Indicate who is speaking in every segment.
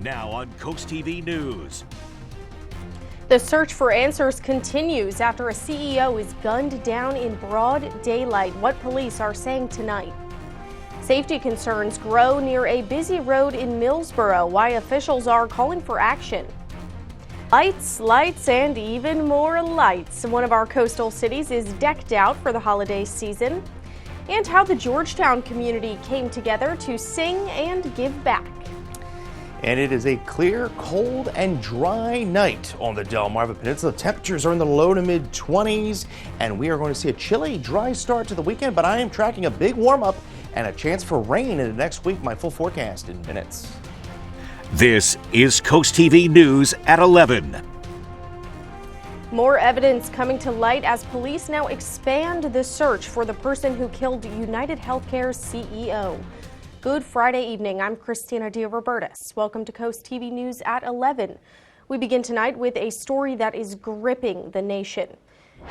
Speaker 1: Now on CoastTV News.
Speaker 2: The search for answers continues after a CEO is gunned down in broad daylight. What police are saying tonight. Safety concerns grow near a busy road in Millsboro. Why officials are calling for action. Lights, lights, and even more lights. One of our coastal cities is decked out for the holiday season. And how the Georgetown community came together to sing and give back.
Speaker 3: And it is a clear, cold, and dry night on the Delmarva Peninsula. Temperatures are in the low to mid 20s, and we are going to see a chilly, dry start to the weekend, but I am tracking a big warm-up and a chance for rain in the next week. My full forecast in minutes.
Speaker 1: This is CoastTV News at 11.
Speaker 2: More evidence coming to light as police now expand the search for the person who killed United Healthcare's CEO. Good Friday evening. I'm Christina DeRobertis. Welcome to CoastTV News at 11. We begin tonight with a story that is gripping the nation.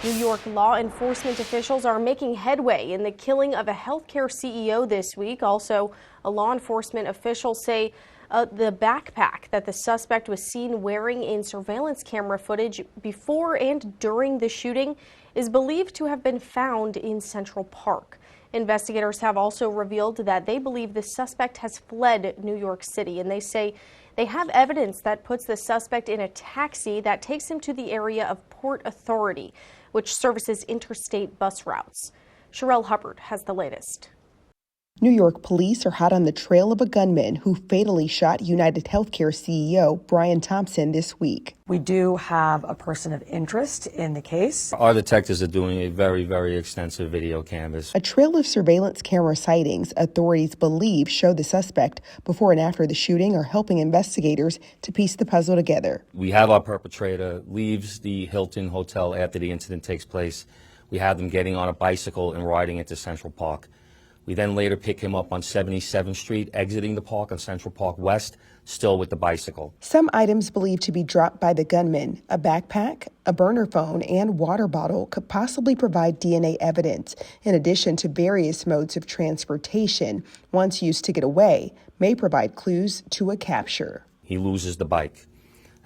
Speaker 2: New York law enforcement officials are making headway in the killing of a healthcare CEO this week. Also, a law enforcement official say the backpack that the suspect was seen wearing in surveillance camera footage before and during the shooting is believed to have been found in Central Park. Investigators have also revealed that they believe the suspect has fled New York City, and they say they have evidence that puts the suspect in a taxi that takes him to the area of Port Authority, which services interstate bus routes. Sherelle Hubbard has the latest.
Speaker 4: New York police are hot on the trail of a gunman who fatally shot United Healthcare CEO Brian Thompson this week.
Speaker 5: We do have a person of interest in the case.
Speaker 6: Our detectives are doing a very, very extensive video canvass.
Speaker 4: A trail of surveillance camera sightings authorities believe show the suspect before and after the shooting are helping investigators to piece the puzzle together.
Speaker 6: We have our perpetrator leaves the Hilton Hotel after the incident takes place. We have them getting on a bicycle and riding into Central Park. We then later pick him up on 77th Street, exiting the park on Central Park West, still with the bicycle.
Speaker 4: Some items believed to be dropped by the gunman, a backpack, a burner phone, and water bottle could possibly provide DNA evidence, in addition to various modes of transportation, once used to get away, may provide clues to a capture.
Speaker 6: He loses the bike.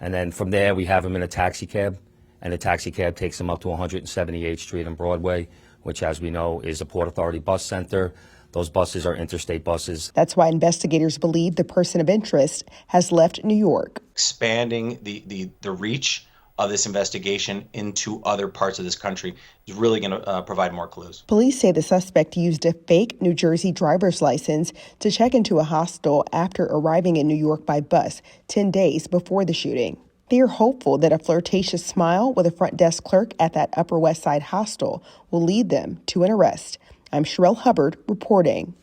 Speaker 6: And then from there, we have him in a taxi cab, and the taxi cab takes him up to 178th Street and Broadway, which, as we know, is a Port Authority bus center. Those buses are interstate buses.
Speaker 4: That's why investigators believe the person of interest has left New York.
Speaker 7: Expanding the reach of this investigation into other parts of this country is really going to provide more clues.
Speaker 4: Police say the suspect used a fake New Jersey driver's license to check into a hostel after arriving in New York by bus 10 days before the shooting. They are hopeful that a flirtatious smile with a front desk clerk at that Upper West Side hostel will lead them to an arrest. I'm Sherelle Hubbard reporting.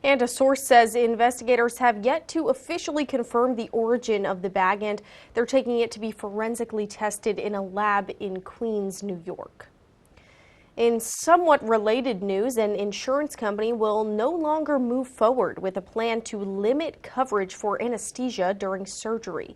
Speaker 2: And a source says investigators have yet to officially confirm the origin of the bag, and they're taking it to be forensically tested in a lab in Queens, New York. In somewhat related news, an insurance company will no longer move forward with a plan to limit coverage for anesthesia during surgery.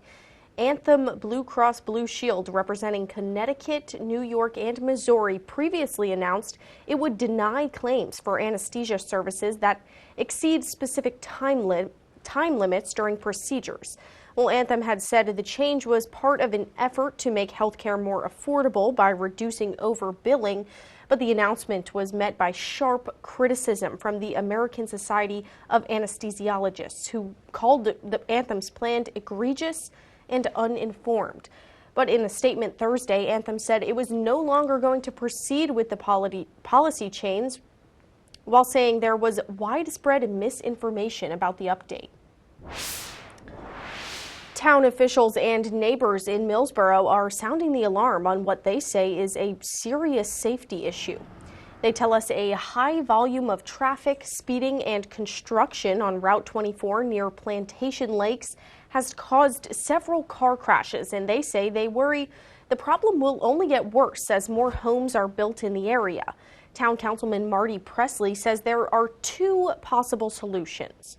Speaker 2: Anthem Blue Cross Blue Shield, representing Connecticut, New York, and Missouri, previously announced it would deny claims for anesthesia services that exceed specific time limits during procedures. Well, Anthem had said the change was part of an effort to make healthcare more affordable by reducing overbilling, but the announcement was met by sharp criticism from the American Society of Anesthesiologists, who called the Anthem's plan egregious and uninformed. But in a statement Thursday, Anthem said it was no longer going to proceed with the policy change, while saying there was widespread misinformation about the update. Town officials and neighbors in Millsboro are sounding the alarm on what they say is a serious safety issue. They tell us a high volume of traffic, speeding, and construction on Route 24 near Plantation Lakes has caused several car crashes, and they say they worry the problem will only get worse as more homes are built in the area. Town Councilman Marty Presley says there are two possible solutions.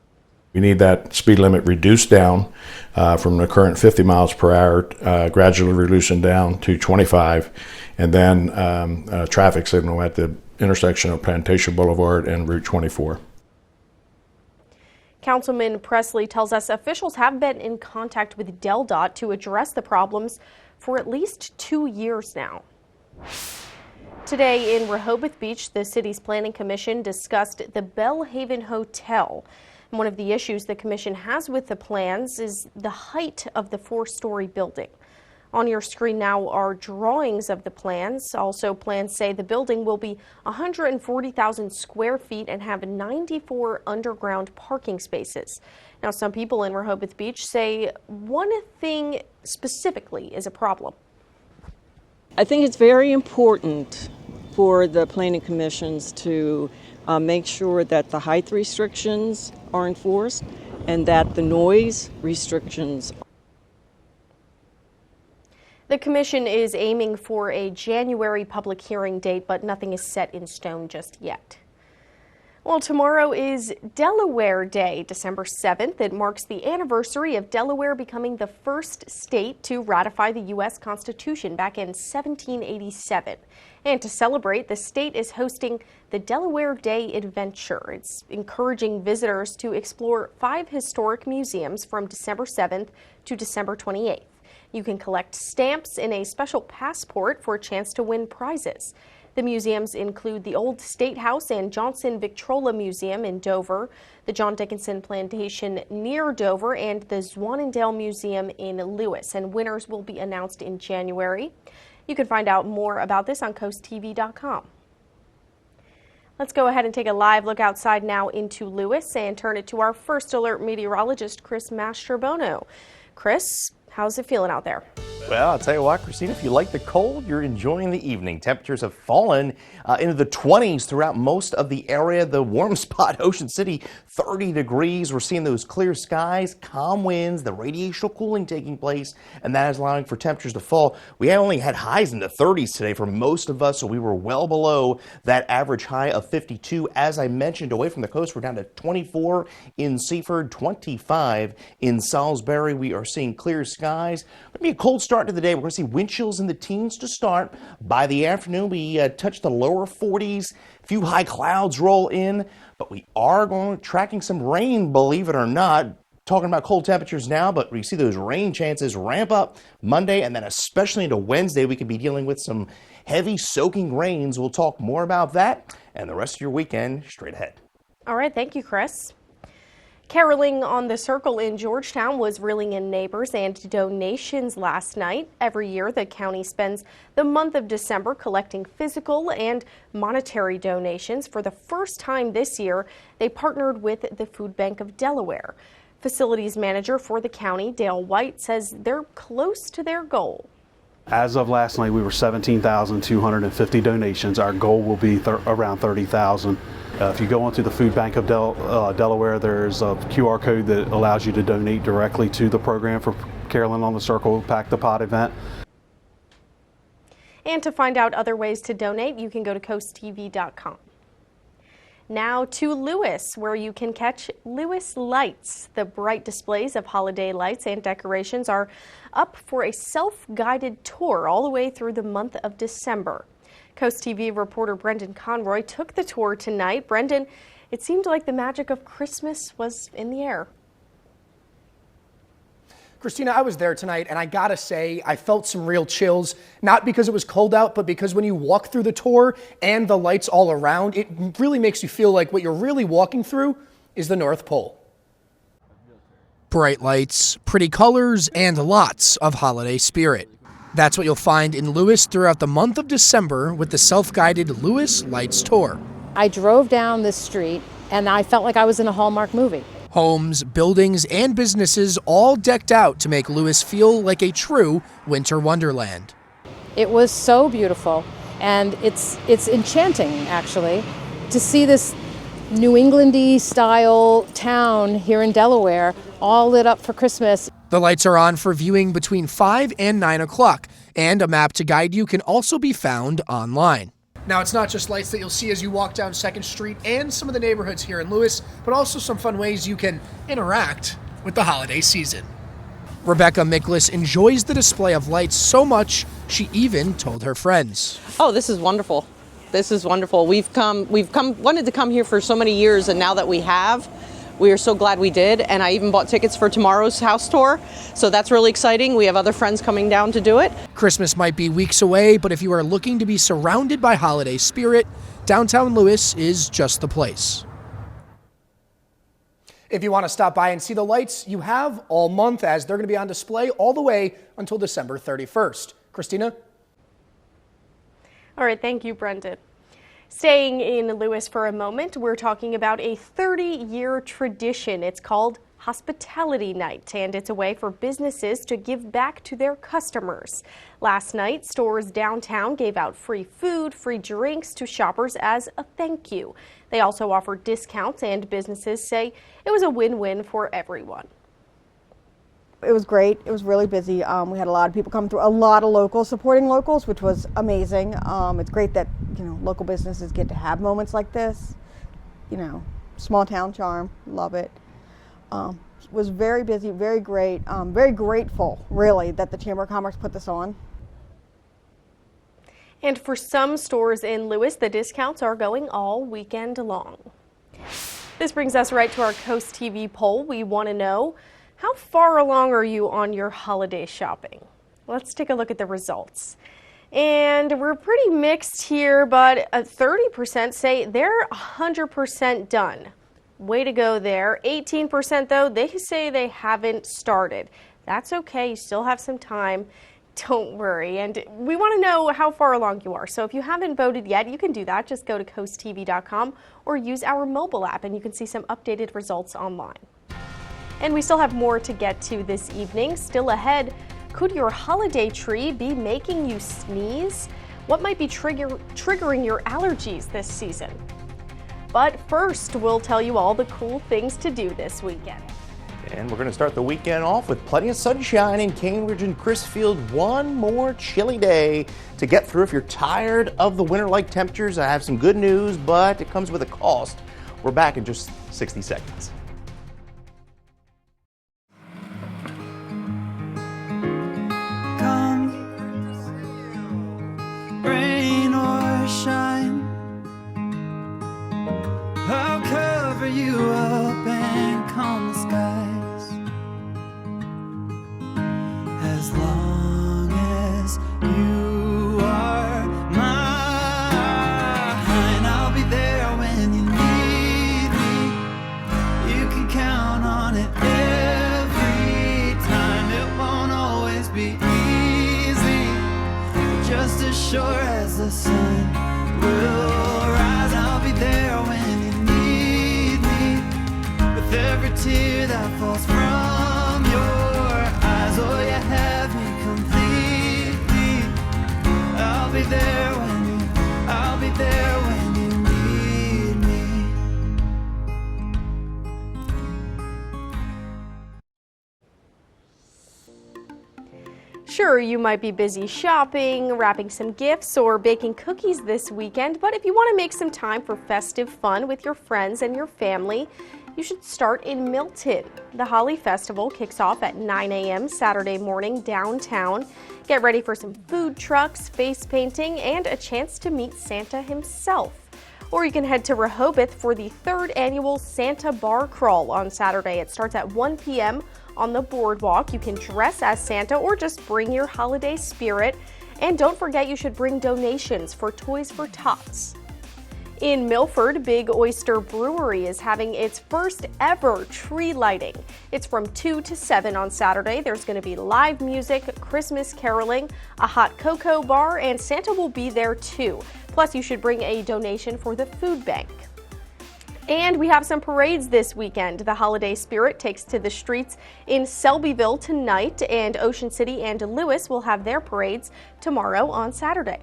Speaker 8: We need that speed limit reduced down from the current 50 miles per hour, gradually reducing down to 25, and then a traffic signal at the intersection of Plantation Boulevard and Route 24.
Speaker 2: Councilman Presley tells us officials have been in contact with DelDOT to address the problems for at least 2 years now. Today in Rehoboth Beach, the city's planning commission discussed the Bellhaven Hotel. And one of the issues the commission has with the plans is the height of the 4-story building. On your screen now are drawings of the plans. Also, plans say the building will be 140,000 square feet and have 94 underground parking spaces. Now, some people in Rehoboth Beach say one thing specifically is a problem.
Speaker 9: I think it's very important for the planning commissions to make sure that the height restrictions are enforced and that the noise restrictions.
Speaker 2: The commission is aiming for a January public hearing date, but nothing is set in stone just yet. Well, tomorrow is Delaware Day, December 7th. It marks the anniversary of Delaware becoming the first state to ratify the U.S. Constitution back in 1787. And to celebrate, the state is hosting the Delaware Day Adventure. It's encouraging visitors to explore 5 historic museums from December 7th to December 28th. You can collect stamps in a special passport for a chance to win prizes. The museums include the Old State House and Johnson Victrola Museum in Dover, the John Dickinson Plantation near Dover, and the Zwannendale Museum in Lewes. And winners will be announced in January. You can find out more about this on CoastTV.com. Let's go ahead and take a live look outside now into Lewes and turn it to our first alert meteorologist, Chris Mastrobono. Chris, how's it feeling out there?
Speaker 3: Well, I'll tell you what, Christina, if you like the cold, you're enjoying the evening. Temperatures have fallen into the 20s throughout most of the area. The warm spot, Ocean City, 30 degrees. We're seeing those clear skies, calm winds, the radiational cooling taking place, and that is allowing for temperatures to fall. We only had highs in the 30s today for most of us, so we were well below that average high of 52. As I mentioned, away from the coast, we're down to 24 in Seaford, 25 in Salisbury. We are seeing clear skies. It'll be a cold start to the day. We're going to see wind chills in the teens to start. By the afternoon, we touch the lower 40s. A few high clouds roll in, but we are tracking some rain, believe it or not. Talking about cold temperatures now, but we see those rain chances ramp up Monday, and then especially into Wednesday, we could be dealing with some heavy soaking rains. We'll talk more about that and the rest of your weekend straight ahead.
Speaker 2: All right, thank you, Chris. Caroling on the Circle in Georgetown was reeling in neighbors and donations last night. Every year, the county spends the month of December collecting physical and monetary donations. For the first time this year, they partnered with the Food Bank of Delaware. Facilities manager for the county, Dale White, says they're close to their goal.
Speaker 10: As of last night, we were 17,250 donations. Our goal will be around 30,000. If you go onto the Food Bank of Delaware, there's a QR code that allows you to donate directly to the program for Caroling on the Circle Pack the Pot event.
Speaker 2: And to find out other ways to donate, you can go to CoastTV.com. Now to Lewes, where you can catch Lewes Lights. The bright displays of holiday lights and decorations are up for a self-guided tour all the way through the month of December. Coast TV reporter Brendan Conroy took the tour tonight. Brendan, it seemed like the magic of Christmas was in the air.
Speaker 11: Christina, I was there tonight, and I gotta say, I felt some real chills, not because it was cold out, but because when you walk through the tour and the lights all around, it really makes you feel like what you're really walking through is the North Pole.
Speaker 12: Bright lights, pretty colors, and lots of holiday spirit. That's what you'll find in Lewes throughout the month of December with the self-guided Lewes Lights Tour.
Speaker 13: I drove down this street and I felt like I was in a Hallmark movie.
Speaker 12: Homes, buildings, and businesses all decked out to make Lewes feel like a true winter wonderland.
Speaker 13: It was so beautiful, and it's enchanting, actually, to see this New England-y style town here in Delaware all lit up for Christmas.
Speaker 12: The lights are on for viewing between 5 and 9 o'clock, and a map to guide you can also be found online.
Speaker 11: Now, it's not just lights that you'll see as you walk down 2nd Street and some of the neighborhoods here in Lewes, but also some fun ways you can interact with the holiday season.
Speaker 12: Rebecca Miklas enjoys the display of lights so much, she even told her friends.
Speaker 9: Oh, this is wonderful. This is wonderful. We've wanted to come here for so many years, and now that we have,
Speaker 14: We are so glad we did, and I even bought tickets for tomorrow's house tour, so that's really exciting. We have other friends coming down to do it.
Speaker 12: Christmas might be weeks away, but if you are looking to be surrounded by holiday spirit, downtown Lewes is just the place.
Speaker 11: If you want to stop by and see the lights, you have all month, as they're going to be on display all the way until December 31st. Christina?
Speaker 2: All right, thank you, Brendan. Staying in Lewes for a moment, we're talking about a 30-year tradition. It's called Hospitality Night, and it's a way for businesses to give back to their customers. Last night, stores downtown gave out free food, free drinks to shoppers as a thank you. They also offered discounts, and businesses say it was a win-win for everyone.
Speaker 15: It was great. It was really busy. We had a lot of people coming through, a lot of locals supporting locals, which was amazing. It's great that, local businesses get to have moments like this. Small town charm, love it. Was very busy, very great. Very grateful, really, that the Chamber of Commerce put this on.
Speaker 2: And for some stores in Lewes, the discounts are going all weekend long. This brings us right to our Coast TV poll. We want to know, how far along are you on your holiday shopping? Let's take a look at the results. And we're pretty mixed here, but 30% say they're 100% done. Way to go there. 18% though, they say they haven't started. That's okay, you still have some time. Don't worry. And we want to know how far along you are. So if you haven't voted yet, you can do that. Just go to CoastTV.com or use our mobile app and you can see some updated results online. And we still have more to get to this evening. Still ahead, could your holiday tree be making you sneeze? What might be triggering your allergies this season? But first, we'll tell you all the cool things to do this weekend.
Speaker 3: And we're going to start the weekend off with plenty of sunshine in Cambridge and Crisfield. One more chilly day to get through if you're tired of the winter-like temperatures. I have some good news, but it comes with a cost. We're back in just 60 seconds.
Speaker 16: Come, rain or shine, I'll cover you up and calm the skies. As long as you are mine, I'll be there when you need me. You can count on it every time. It won't always be easy, but just as sure as the sun will rise, I'll be there when you need me. With every tear that falls from your eyes, oh, you have me completely. I'll be there when you need me.
Speaker 2: Sure, you might be busy shopping, wrapping some gifts, or baking cookies this weekend, but if you want to make some time for festive fun with your friends and your family, you should start in Milton. The Holly Festival kicks off at 9 a.m. Saturday morning downtown. Get ready for some food trucks, face painting, and a chance to meet Santa himself. Or you can head to Rehoboth for the 3rd annual Santa Bar Crawl on Saturday. It starts at 1 p.m. on the boardwalk. You can dress as Santa or just bring your holiday spirit. And don't forget, you should bring donations for Toys for Tots. In Milford, Big Oyster Brewery is having its first ever tree lighting. It's from 2 to 7 on Saturday. There's going to be live music, Christmas caroling, a hot cocoa bar, and Santa will be there too. Plus, you should bring a donation for the food bank. And we have some parades this weekend. The holiday spirit takes to the streets in Selbyville tonight, and Ocean City and Lewes will have their parades tomorrow on Saturday.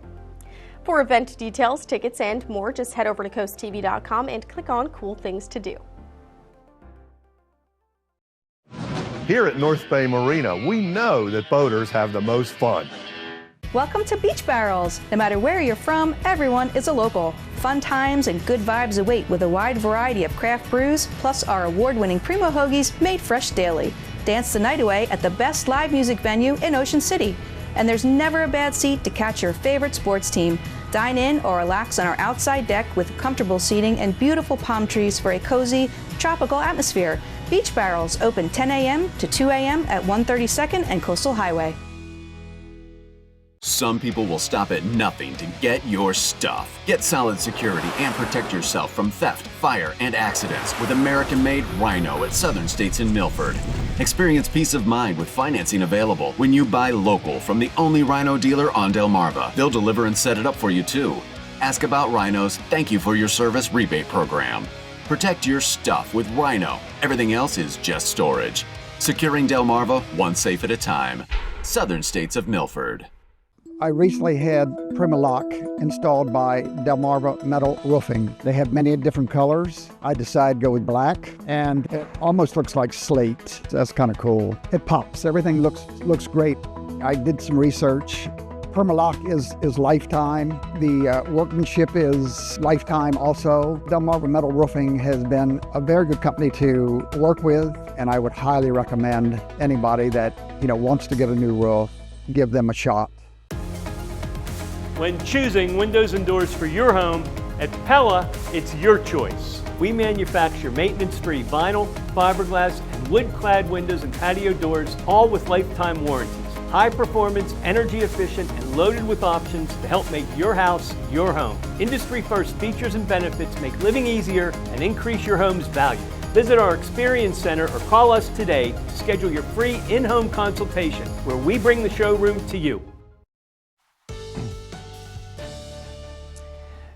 Speaker 2: For event details, tickets, and more, just head over to CoastTV.com and click on Cool Things to Do.
Speaker 17: Here at North Bay Marina, we know that boaters have the most fun.
Speaker 18: Welcome to Beach Barrels. No matter where you're from, everyone is a local. Fun times and good vibes await with a wide variety of craft brews, plus our award-winning Primo Hoagies made fresh daily. Dance the night away at the best live music venue in Ocean City. And there's never a bad seat to catch your favorite sports team. Dine in or relax on our outside deck with comfortable seating and beautiful palm trees for a cozy, tropical atmosphere. Beach Barrels open 10 a.m. to 2 a.m. at 132nd and Coastal Highway.
Speaker 19: Some people will stop at nothing to get your stuff. Get solid security and protect yourself from theft, fire, and accidents with American-made Rhino at Southern States in Milford. Experience peace of mind with financing available when you buy local from the only Rhino dealer on Delmarva. They'll deliver and set it up for you too. Ask about Rhino's Thank You for Your Service rebate program. Protect your stuff with Rhino. Everything else is just storage. Securing Delmarva one safe at a time. Southern States of Milford.
Speaker 20: I recently had Primalock installed by Delmarva Metal Roofing. They have many different colors. I decided to go with black, and it almost looks like slate. That's kind of cool. It pops. Everything looks great. I did some research. Primalock is lifetime. The workmanship is lifetime also. Delmarva Metal Roofing has been a very good company to work with, and I would highly recommend anybody that wants to get a new roof, give them a shot.
Speaker 21: When choosing windows and doors for your home, at Pella, it's your choice. We manufacture maintenance-free vinyl, fiberglass, and wood-clad windows and patio doors, all with lifetime warranties. High performance, energy efficient, and loaded with options to help make your house your home. Industry-first features and benefits make living easier and increase your home's value. Visit our Experience Center or call us today to schedule your free in-home consultation, where we bring the showroom to you.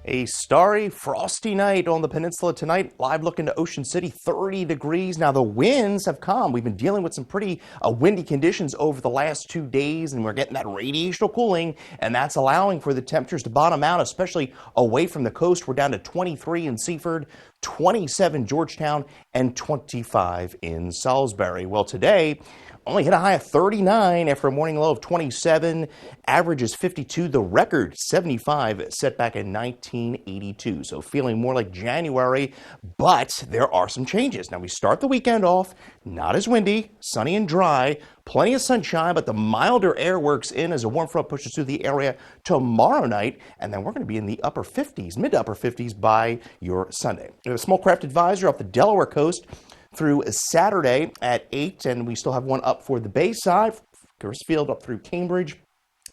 Speaker 3: A starry, frosty night on the peninsula tonight. Live look into Ocean City, 30 degrees. Now the winds have come. We've been dealing with some pretty windy conditions over the last 2 days, and we're getting that radiational cooling, and that's allowing for the temperatures to bottom out, especially away from the coast. We're down to 23 in Seaford, 27 Georgetown, and 25 in Salisbury. Well, today only hit a high of 39 after a morning low of 27. Average is 52. The record, 75, set back in 1982. So feeling more like January, but there are some changes. Now we start the weekend off not as windy, sunny and dry. Plenty of sunshine, but the milder air works in as a warm front pushes through the area tomorrow night. And then we're going to be in the upper 50s, mid to upper 50s by your Sunday. We have a small craft advisory off the Delaware coast through Saturday at 8, and we still have one up for the Bayside, Grisfield up through Cambridge.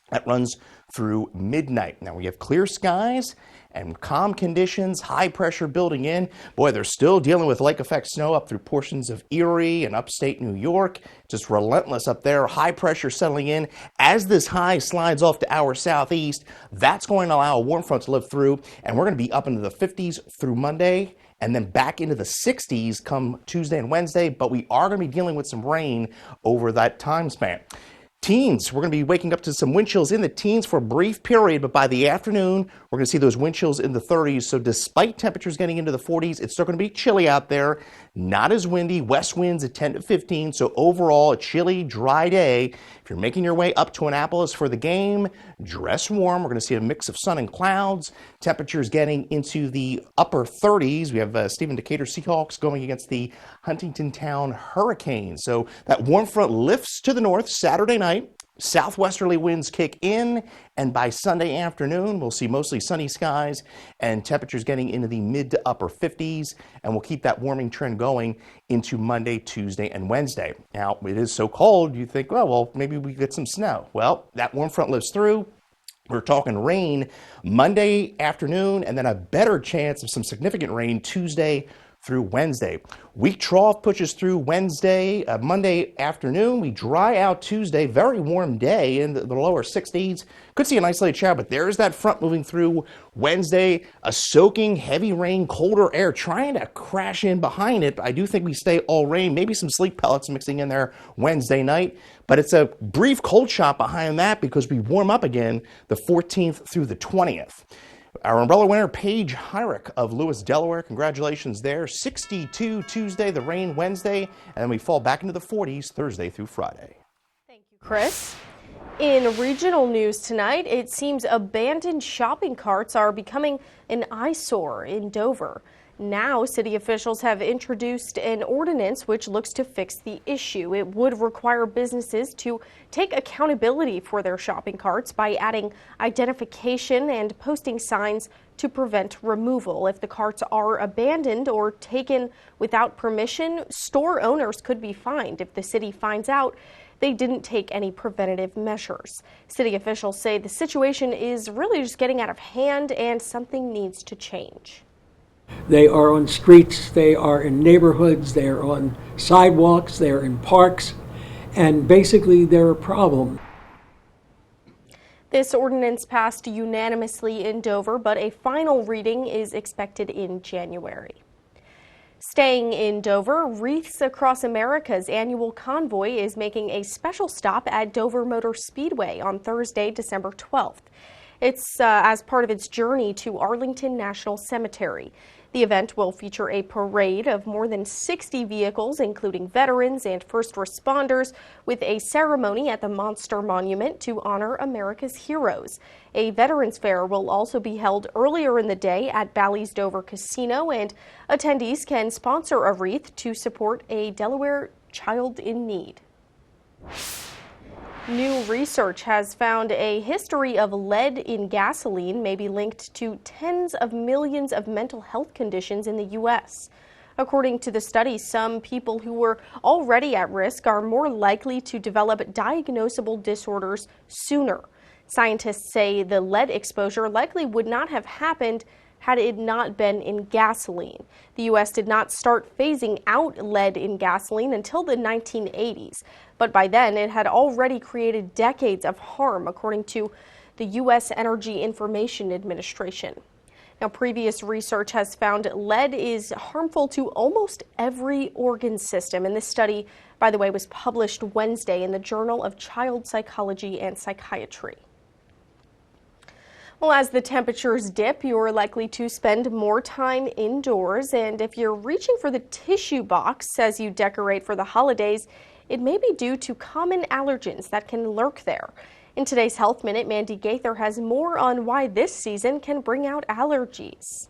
Speaker 3: That runs through midnight. Now we have clear skies and calm conditions, high pressure building in. Boy, they're still dealing with lake effect snow up through portions of Erie and upstate New York. Just relentless up there. High pressure settling in. As this high slides off to our southeast, that's going to allow a warm front to live through, and we're going to be up into the 50s through Monday, and then back into the 60s come Tuesday and Wednesday, but we are going to be dealing with some rain over that time span. Teens, we're going to be waking up to some wind chills in the teens for a brief period, but by the afternoon, we're going to see those wind chills in the 30s. So despite temperatures getting into the 40s, it's still going to be chilly out there. Not as windy, west winds at 10 to 15. So overall, a chilly, dry day. If you're making your way up to Annapolis for the game, dress warm. We're going to see a mix of sun and clouds. Temperatures getting into the upper 30s. We have Stephen Decatur Seahawks going against the Huntington Town Hurricanes. So that warm front lifts to the north Saturday night. Southwesterly winds kick in, and by Sunday afternoon, we'll see mostly sunny skies and temperatures getting into the mid to upper 50s, and we'll keep that warming trend going into Monday, Tuesday, and Wednesday. Now, it is so cold, you think, oh, well, maybe we get some snow. Well, that warm front lives through. We're talking rain Monday afternoon, and then a better chance of some significant rain Tuesday through Wednesday. Weak trough pushes through Wednesday, Monday afternoon. We dry out Tuesday, very warm day in the lower 60s. Could see an isolated shower, but there's that front moving through Wednesday. A soaking, heavy rain, colder air trying to crash in behind it. I do think we stay all rain, maybe some sleet pellets mixing in there Wednesday night. But it's a brief cold shot behind that because we warm up again the 14th through the 20th. Our umbrella winner, Paige Hyrick of Lewes, Delaware. Congratulations there. 62 Tuesday, the rain Wednesday, and then we fall back into the 40s Thursday through Friday.
Speaker 2: Thank you, Chris. In regional news tonight, it seems abandoned shopping carts are becoming an eyesore in Dover. Now, city officials have introduced an ordinance which looks to fix the issue. It would require businesses to take accountability for their shopping carts by adding identification and posting signs to prevent removal. If the carts are abandoned or taken without permission, store owners could be fined if the city finds out they didn't take any preventative measures. City officials say the situation is really just getting out of hand and something needs to change.
Speaker 1: They are on streets, they are in neighborhoods, they are on sidewalks, they are in parks, and basically they're a problem.
Speaker 2: This ordinance passed unanimously in Dover, but a final reading is expected in January. Staying in Dover, Wreaths Across America's annual convoy is making a special stop at Dover Motor Speedway on Thursday, December 12th. It's as part of its journey to Arlington National Cemetery. The event will feature a parade of more than 60 vehicles, including veterans and first responders, with a ceremony at the Monster Monument to honor America's heroes. A Veterans Fair will also be held earlier in the day at Bally's Dover Casino, and attendees can sponsor a wreath to support a Delaware child in need. New research has found a history of lead in gasoline may be linked to tens of millions of mental health conditions in the U.S. According to the study, some people who were already at risk are more likely to develop diagnosable disorders sooner. Scientists say the lead exposure likely would not have happened had it not been in gasoline. The U.S. did not start phasing out lead in gasoline until the 1980s, but by then it had already created decades of harm, according to the U.S. Energy Information Administration. Now, previous research has found lead is harmful to almost every organ system, and this study, by the way, was published Wednesday in the Journal of Child Psychology and Psychiatry. Well, as the temperatures dip, you're likely to spend more time indoors, and if you're reaching for the tissue box as you decorate for the holidays, it may be due to common allergens that can lurk there. In today's Health Minute, Mandy Gaither has more on why this season can bring out allergies.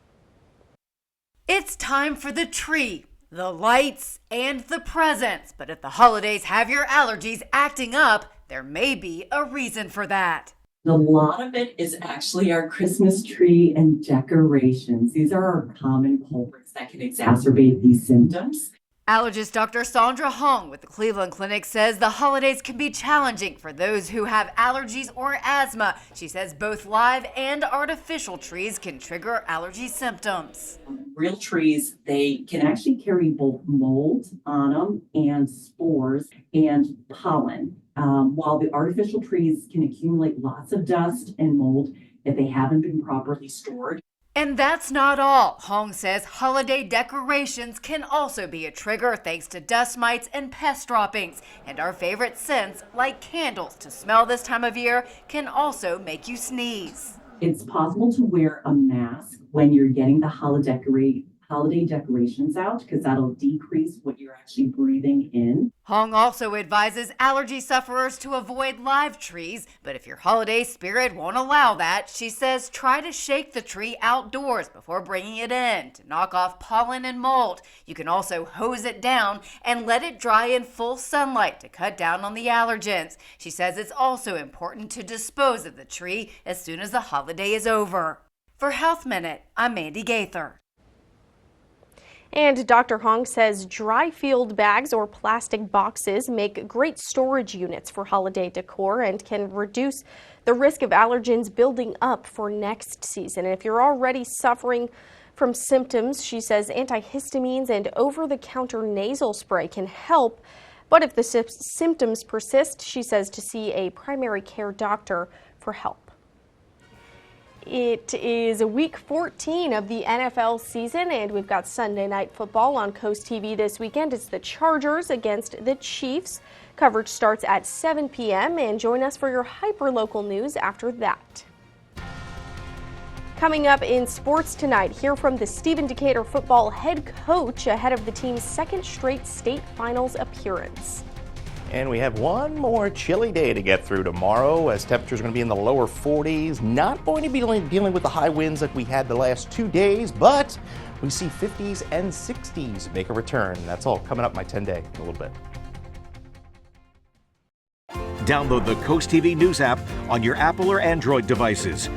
Speaker 22: It's time for the tree, the lights, and the presents. But if the holidays have your allergies acting up, there may be a reason for that.
Speaker 23: A lot of it is actually our Christmas tree and decorations. These are our common culprits that can exacerbate these symptoms.
Speaker 22: Allergist Dr. Sandra Hong with the Cleveland Clinic says the holidays can be challenging for those who have allergies or asthma. She says both live and artificial trees can trigger allergy symptoms.
Speaker 23: Real trees, they can actually carry both mold on them and spores and pollen. While the artificial trees can accumulate lots of dust and mold if they haven't been properly stored.
Speaker 22: And that's not all. Hong says holiday decorations can also be a trigger thanks to dust mites and pest droppings. And our favorite scents, like candles to smell this time of year, can also make you sneeze.
Speaker 23: It's possible to wear a mask when you're getting the holiday decorations out, because that'll decrease what you're actually breathing in.
Speaker 22: Hong also advises allergy sufferers to avoid live trees, but if your holiday spirit won't allow that, she says try to shake the tree outdoors before bringing it in to knock off pollen and mold. You can also hose it down and let it dry in full sunlight to cut down on the allergens. She says it's also important to dispose of the tree as soon as the holiday is over. For Health Minute, I'm Mandy Gaither.
Speaker 2: And Dr. Hong says dry field bags or plastic boxes make great storage units for holiday decor and can reduce the risk of allergens building up for next season. And if you're already suffering from symptoms, she says antihistamines and over-the-counter nasal spray can help. But if the symptoms persist, she says to see a primary care doctor for help. It is week 14 of the NFL season, and we've got Sunday Night Football on CoastTV this weekend. It's the Chargers against the Chiefs. Coverage starts at 7 p.m., and join us for your hyper-local news after that. Coming up in sports tonight, hear from the Stephen Decatur football head coach ahead of the team's second straight state finals appearance.
Speaker 3: And we have one more chilly day to get through tomorrow, as temperatures are going to be in the lower 40s. Not going to be dealing with the high winds like we had the last 2 days, but we see 50s and 60s make a return. That's all coming up my 10-day in a little bit.
Speaker 5: Download the Coast TV News app on your Apple or Android devices.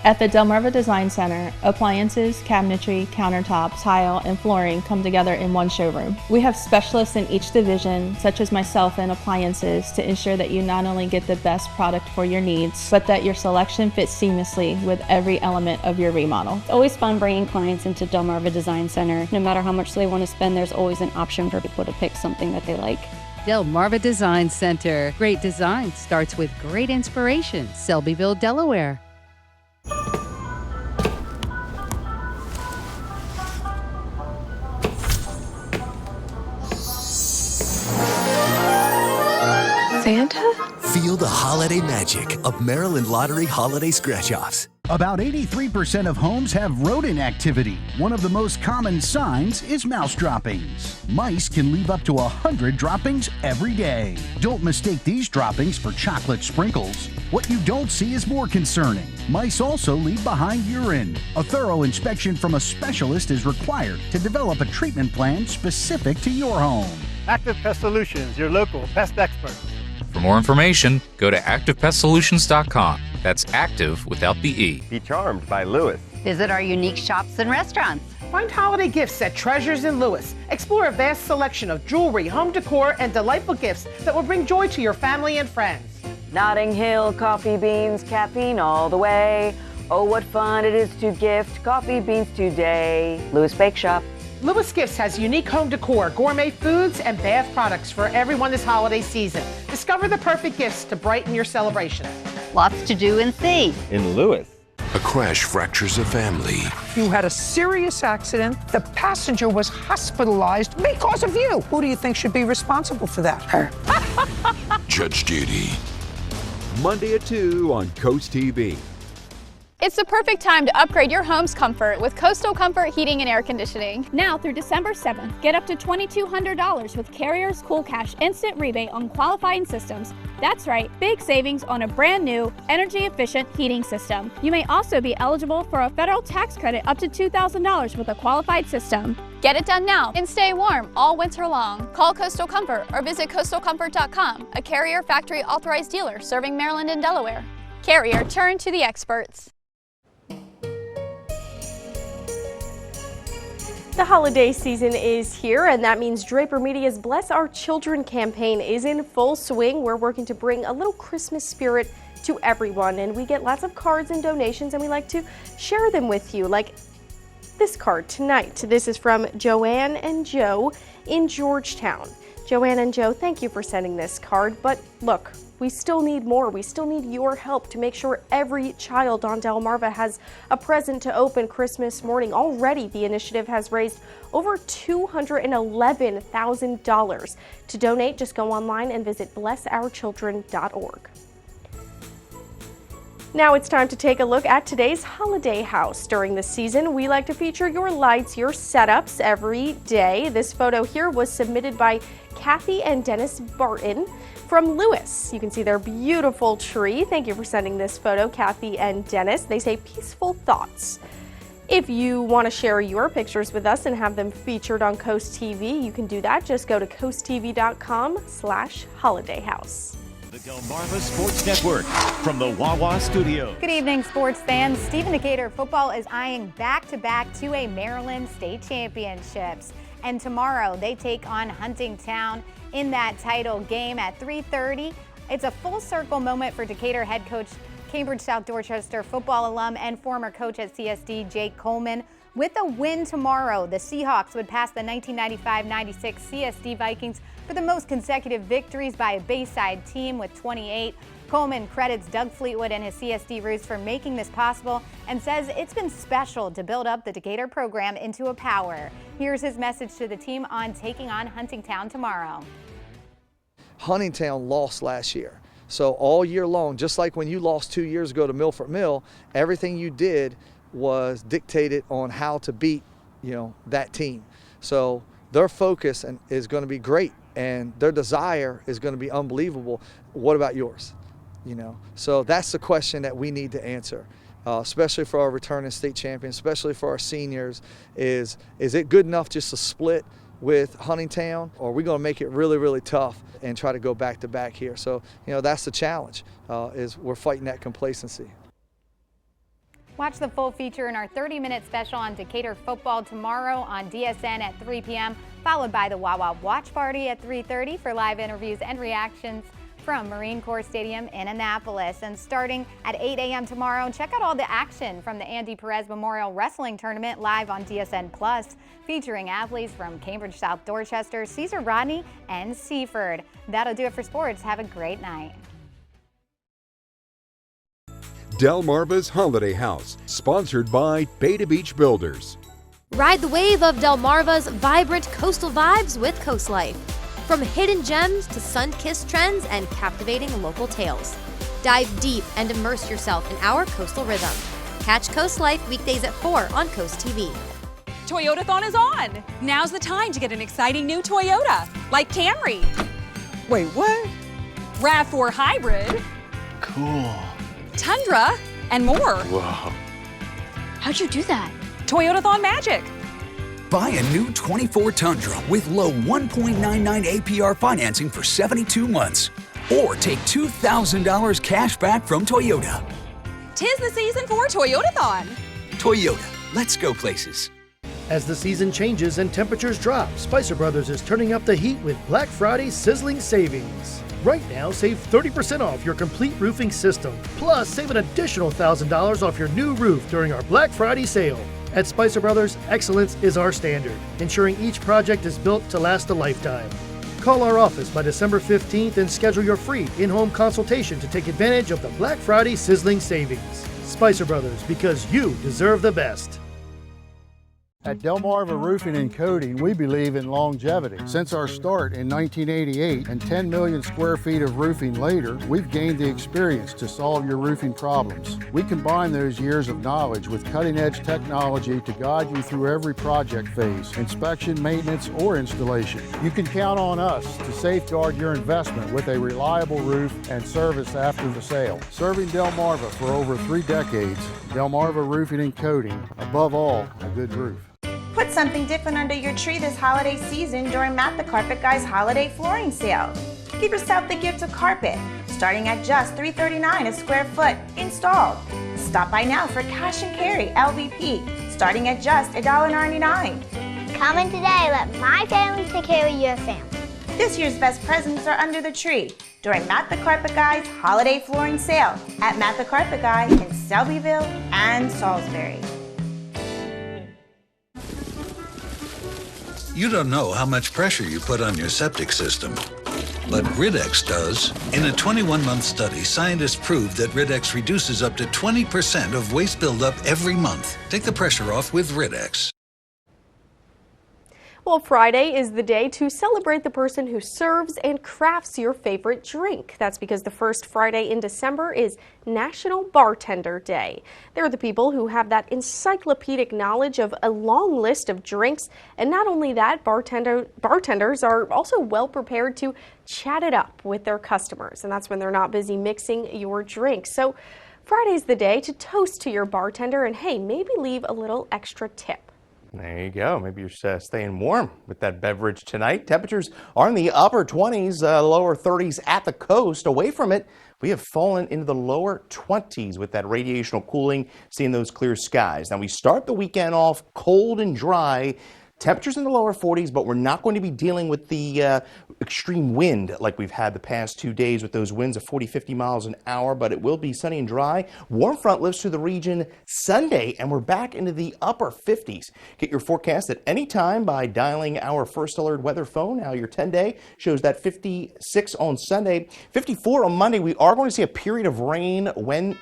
Speaker 6: At the Delmarva Design Center, appliances, cabinetry, countertops, tile, and flooring come together in one showroom. We have specialists in each division, such as myself in appliances, to ensure that you not only get the best product for your needs, but that your selection fits seamlessly with every element of your remodel.
Speaker 7: It's always fun bringing clients into Delmarva Design Center. No matter how much they want to spend, there's always an option for people to pick something that they like.
Speaker 24: Delmarva Design Center. Great design starts with great inspiration. Selbyville, Delaware.
Speaker 25: Santa?
Speaker 26: Feel the holiday magic of Maryland Lottery Holiday Scratch-Offs.
Speaker 27: About 83% of homes have rodent activity. One of the most common signs is mouse droppings. Mice can leave up to 100 droppings every day. Don't mistake these droppings for chocolate sprinkles. What you don't see is more concerning. Mice also leave behind urine. A thorough inspection from a specialist is required to develop a treatment plan specific to your home.
Speaker 28: Active Pest Solutions, your local pest expert.
Speaker 29: For more information, go to activepestsolutions.com. That's active without the E.
Speaker 30: Be charmed by Lewes.
Speaker 31: Visit our unique shops and restaurants.
Speaker 32: Find holiday gifts at Treasures in Lewes. Explore a vast selection of jewelry, home decor, and delightful gifts that will bring joy to your family and friends.
Speaker 33: Notting Hill coffee beans, caffeine all the way. Oh, what fun it is to gift coffee beans today. Lewes Bake Shop.
Speaker 32: Lewes Gifts has unique home decor, gourmet foods, and bath products for everyone this holiday season. Discover the perfect gifts to brighten your celebration.
Speaker 31: Lots to do and see.
Speaker 30: In Lewes.
Speaker 26: A crash fractures a family.
Speaker 34: You had a serious accident. The passenger was hospitalized because of you. Who do you think should be responsible for that? Her.
Speaker 26: Judge Judy.
Speaker 5: Monday at 2 on Coast TV.
Speaker 35: It's the perfect time to upgrade your home's comfort with Coastal Comfort Heating and Air Conditioning. Now through December 7th, get up to $2,200 with Carrier's Cool Cash Instant Rebate on qualifying systems. That's right, big savings on a brand new, energy-efficient heating system. You may also be eligible for a federal tax credit up to $2,000 with a qualified system. Get it done now and stay warm all winter long. Call Coastal Comfort or visit coastalcomfort.com, a Carrier factory authorized dealer serving Maryland and Delaware. Carrier, turn to the experts.
Speaker 2: The holiday season is here, and that means Draper Media's Bless Our Children campaign is in full swing. We're working to bring a little Christmas spirit to everyone, and we get lots of cards and donations, and we like to share them with you, like this card tonight. This is from Joanne and Joe in Georgetown. Joanne and Joe, thank you for sending this card, but look, we still need more. We still need your help to make sure every child on Delmarva has a present to open Christmas morning. Already, the initiative has raised over $211,000. To donate, just go online and visit blessourchildren.org. Now it's time to take a look at today's holiday house. During the season, we like to feature your lights, your setups every day. This photo here was submitted by Kathy and Dennis Barton from Lewes. You can see their beautiful tree. Thank you for sending this photo, Kathy and Dennis. They say peaceful thoughts. If you want to share your pictures with us and have them featured on Coast TV, you can do that. Just go to coasttv.com/holidayhouse.
Speaker 5: The Delmarva Sports Network from the Wawa Studio.
Speaker 36: Good evening, sports fans. Stephen Decatur football is eyeing back-to-back 2A Maryland state championships. And tomorrow they take on Huntingtown in that title game at 3:30. It's a full circle moment for Decatur head coach, Cambridge South Dorchester football alum and former coach at CSD, Jake Coleman. With a win tomorrow, the Seahawks would pass the 1995-96 CSD Vikings for the most consecutive victories by a Bayside team with 28. Coleman credits Doug Fleetwood and his CSD Roots for making this possible and says it's been special to build up the Decatur program into a power. Here's his message to the team on taking on Huntingtown tomorrow.
Speaker 37: Huntingtown lost last year. So all year long, just like when you lost 2 years ago to Milford Mill, everything you did was dictated on how to beat, that team. So their focus is going to be great and their desire is going to be unbelievable. What about yours? So that's the question that we need to answer, especially for our returning state champions, especially for our seniors. Is it good enough just to split with Huntingtown, or are we going to make it really, really tough and try to go back to back here? So, that's the challenge, is we're fighting that complacency.
Speaker 36: Watch the full feature in our 30-minute special on Decatur football tomorrow on DSN at 3 p.m., followed by the Wawa Watch Party at 3:30 for live interviews and reactions from Marine Corps Stadium in Annapolis. And starting at 8 a.m. tomorrow, check out all the action from the Andy Perez Memorial Wrestling Tournament live on DSN Plus, featuring athletes from Cambridge, South Dorchester, Cesar Rodney, and Seaford. That'll do it for sports. Have a great night.
Speaker 1: Delmarva's Holiday House, sponsored by Beta Beach Builders.
Speaker 4: Ride the wave of Delmarva's vibrant coastal vibes with Coast Life. From hidden gems to sun-kissed trends and captivating local tales. Dive deep and immerse yourself in our coastal rhythm. Catch Coast Life weekdays at 4 on CoastTV.
Speaker 8: Toyotathon is on! Now's the time to get an exciting new Toyota, like Camry.
Speaker 1: Wait, what?
Speaker 8: RAV4 Hybrid.
Speaker 1: Cool.
Speaker 8: Tundra, and more.
Speaker 1: Whoa.
Speaker 8: How'd you do that? Toyotathon magic.
Speaker 9: Buy a new 24 Tundra with low 1.99 APR financing for 72 months. Or take $2,000 cash back from Toyota.
Speaker 8: 'Tis the season for Toyotathon.
Speaker 9: Toyota, let's go places.
Speaker 10: As the season changes and temperatures drop, Spicer Brothers is turning up the heat with Black Friday sizzling savings. Right now, save 30% off your complete roofing system. Plus, save an additional $1,000 off your new roof during our Black Friday sale. At Spicer Brothers, excellence is our standard, ensuring each project is built to last a lifetime. Call our office by December 15th and schedule your free in-home consultation to take advantage of the Black Friday sizzling savings. Spicer Brothers, because you deserve the best.
Speaker 27: At Delmarva Roofing and Coating, we believe in longevity. Since our start in 1988 and 10 million square feet of roofing later, we've gained the experience to solve your roofing problems. We combine those years of knowledge with cutting-edge technology to guide you through every project phase, inspection, maintenance, or installation. You can count on us to safeguard your investment with a reliable roof and service after the sale. Serving Delmarva for over 3 decades, Delmarva Roofing and Coating, above all, a good roof.
Speaker 11: Put something different under your tree this holiday season during Matt the Carpet Guy's holiday flooring sale. Give yourself the gift of carpet, starting at just $3.39 a square foot installed. Stop by now for cash and carry LVP, starting at just $1.99.
Speaker 12: Come in today, let my family take care of your family.
Speaker 11: This year's best presents are under the tree during Matt the Carpet Guy's holiday flooring sale at Matt the Carpet Guy in Selbyville and Salisbury.
Speaker 13: You don't know how much pressure you put on your septic system, but Rid-X does. In a 21-month study, scientists proved that Rid-X reduces up to 20% of waste buildup every month. Take the pressure off with Rid-X.
Speaker 2: Well, Friday is the day to celebrate the person who serves and crafts your favorite drink. That's because the first Friday in December is National Bartender Day. They're the people who have that encyclopedic knowledge of a long list of drinks. And not only that, bartenders are also well prepared to chat it up with their customers. And that's when they're not busy mixing your drinks. So Friday's the day to toast to your bartender and, hey, maybe leave a little extra tip.
Speaker 3: There you go. Maybe you're staying warm with that beverage tonight. Temperatures are in the upper 20s, lower 30s at the coast. Away from it, we have fallen into the lower 20s with that radiational cooling, seeing those clear skies. Now, we start the weekend off cold and dry. Temperatures in the lower 40s, but we're not going to be dealing with the extreme wind like we've had the past 2 days with those winds of 40, 50 miles an hour, but it will be sunny and dry. Warm front lifts through the region Sunday, and we're back into the upper 50s. Get your forecast at any time by dialing our First Alert weather phone. Now your 10-day shows that 56 on Sunday, 54 on Monday. We are going to see a period of rain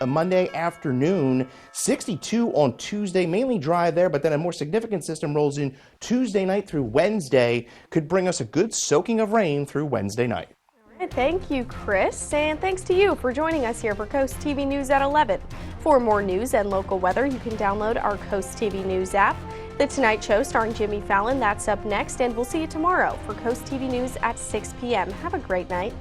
Speaker 3: Monday afternoon, 62 on Tuesday, mainly dry there, but then a more significant system rolls in Tuesday night through Wednesday, could bring us a good soaking of rain through Wednesday night.
Speaker 2: All right, thank you, Chris, and thanks to you for joining us here for Coast TV News at 11. For more news and local weather, you can download our Coast TV News app. The Tonight Show starring Jimmy Fallon, that's up next, and we'll see you tomorrow for Coast TV News at 6 p.m. Have a great night.